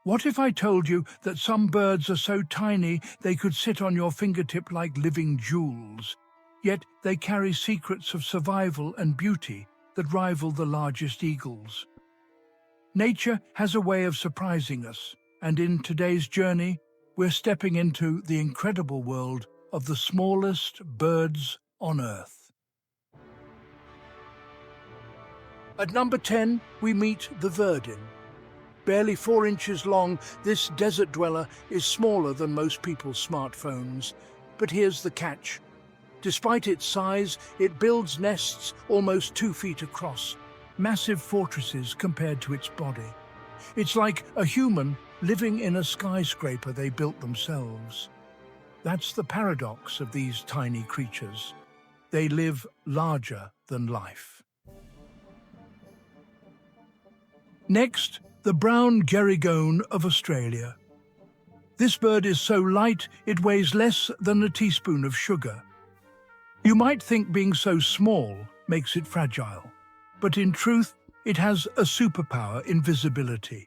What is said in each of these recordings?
What if I told you that some birds are so tiny they could sit on your fingertip like living jewels, yet they carry secrets of survival and beauty that rival the largest eagles? Nature has a way of surprising us, and in today's journey, we're stepping into the incredible world of the smallest birds on Earth. At number 10, we meet the Verdin. Barely 4 inches long, this desert dweller is smaller than most people's smartphones. But here's the catch. Despite its size, it builds nests almost 2 feet across, massive fortresses compared to its body. It's like a human living in a skyscraper they built themselves. That's the paradox of these tiny creatures. They live larger than life. Next, the Brown Gerygone of Australia. This bird is so light it weighs less than a teaspoon of sugar. You might think being so small makes it fragile, but in truth, it has a superpower: invisibility.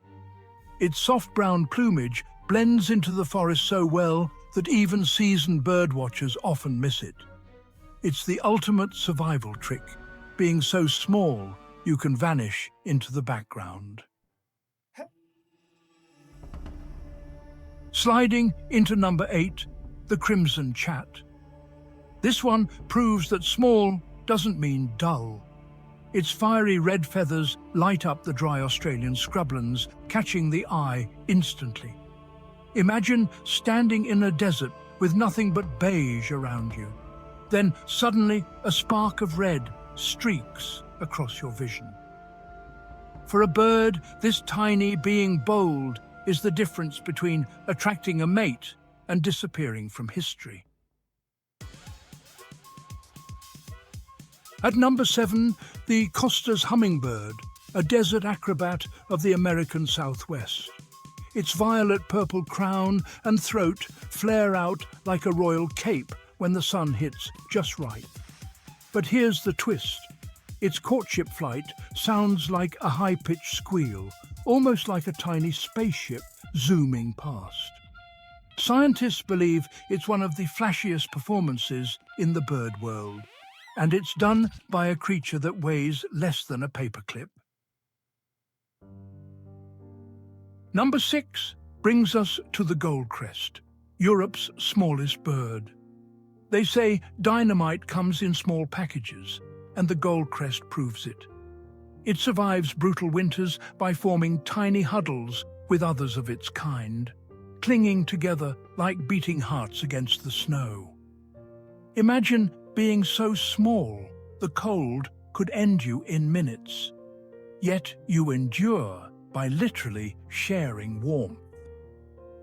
Its soft brown plumage blends into the forest so well that even seasoned birdwatchers often miss it. It's the ultimate survival trick. Being so small, you can vanish into the background. Sliding into number 8, the Crimson Chat. This one proves that small doesn't mean dull. Its fiery red feathers light up the dry Australian scrublands, catching the eye instantly. Imagine standing in a desert with nothing but beige around you. Then suddenly a spark of red streaks across your vision. For a bird this tiny, being bold is the difference between attracting a mate and disappearing from history. At number 7, the Costa's Hummingbird, a desert acrobat of the American Southwest. Its violet-purple crown and throat flare out like a royal cape when the sun hits just right. But here's the twist. Its courtship flight sounds like a high-pitched squeal, almost like a tiny spaceship zooming past. Scientists believe it's one of the flashiest performances in the bird world, and it's done by a creature that weighs less than a paperclip. Number 6 brings us to the Goldcrest, Europe's smallest bird. They say dynamite comes in small packages, and the Goldcrest proves it. It survives brutal winters by forming tiny huddles with others of its kind, clinging together like beating hearts against the snow. Imagine being so small, the cold could end you in minutes. Yet you endure by literally sharing warmth.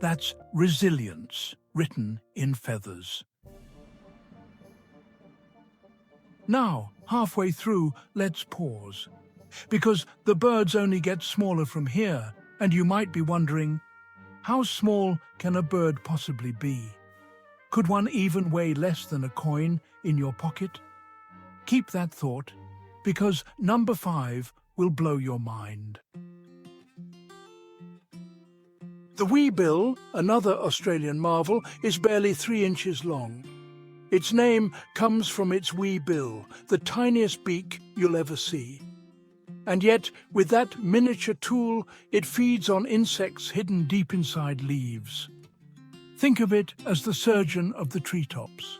That's resilience written in feathers. Now, halfway through, let's pause. Because the birds only get smaller from here, and you might be wondering, how small can a bird possibly be? Could one even weigh less than a coin in your pocket? Keep that thought, because number 5 will blow your mind. The Weebill, another Australian marvel, is barely 3 inches long. Its name comes from its wee bill, the tiniest beak you'll ever see. And yet, with that miniature tool, it feeds on insects hidden deep inside leaves. Think of it as the surgeon of the treetops.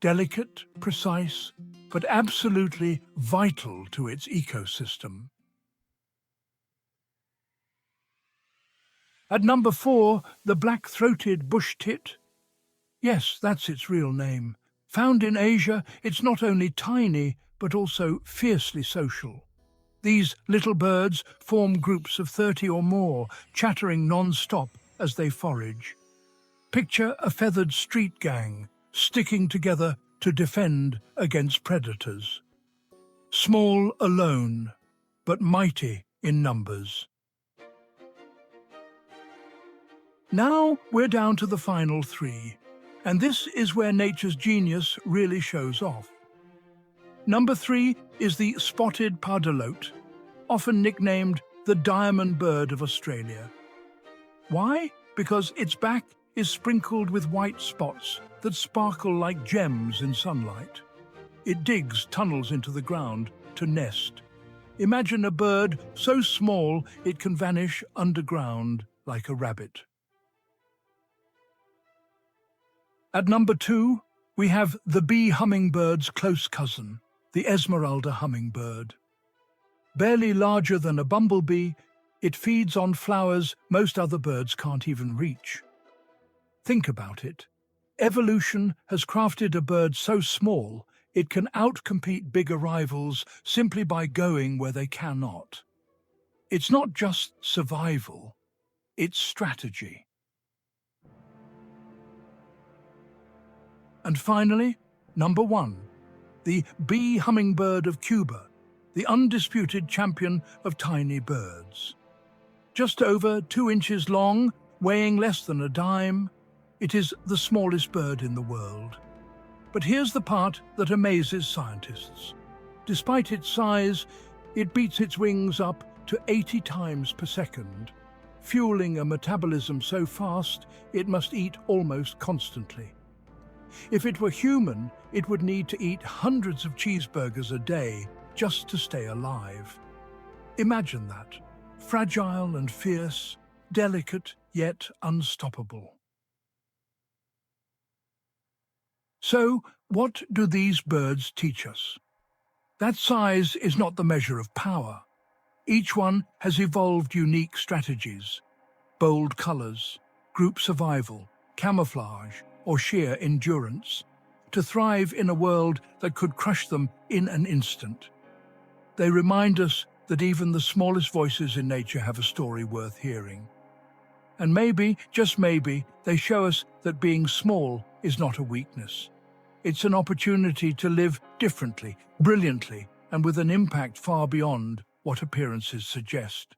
Delicate, precise, but absolutely vital to its ecosystem. At number 4, the Black-throated Bushtit. Yes, that's its real name. Found in Asia, it's not only tiny, but also fiercely social. These little birds form groups of 30 or more, chattering non-stop as they forage. Picture a feathered street gang, sticking together to defend against predators. Small alone, but mighty in numbers. Now we're down to the final 3, and this is where nature's genius really shows off. Number 3 is the spotted pardalote, often nicknamed the diamond bird of Australia. Why? Because its back is sprinkled with white spots that sparkle like gems in sunlight. It digs tunnels into the ground to nest. Imagine a bird so small it can vanish underground like a rabbit. At number 2, we have the bee hummingbird's close cousin, the Esmeralda hummingbird. Barely larger than a bumblebee, it feeds on flowers most other birds can't even reach. Think about it. Evolution has crafted a bird so small it can outcompete bigger rivals simply by going where they cannot. It's not just survival, it's strategy. And finally, number 1, the bee hummingbird of Cuba, the undisputed champion of tiny birds. Just over 2 inches long, weighing less than a dime, it is the smallest bird in the world. But here's the part that amazes scientists. Despite its size, it beats its wings up to 80 times per second, fueling a metabolism so fast it must eat almost constantly. If it were human, it would need to eat hundreds of cheeseburgers a day just to stay alive. Imagine that. Fragile and fierce, delicate yet unstoppable. So, what do these birds teach us? That size is not the measure of power. Each one has evolved unique strategies: bold colors, group survival, camouflage, or sheer endurance, to thrive in a world that could crush them in an instant. They remind us that even the smallest voices in nature have a story worth hearing. And maybe, just maybe, they show us that being small is not a weakness. It's an opportunity to live differently, brilliantly, and with an impact far beyond what appearances suggest.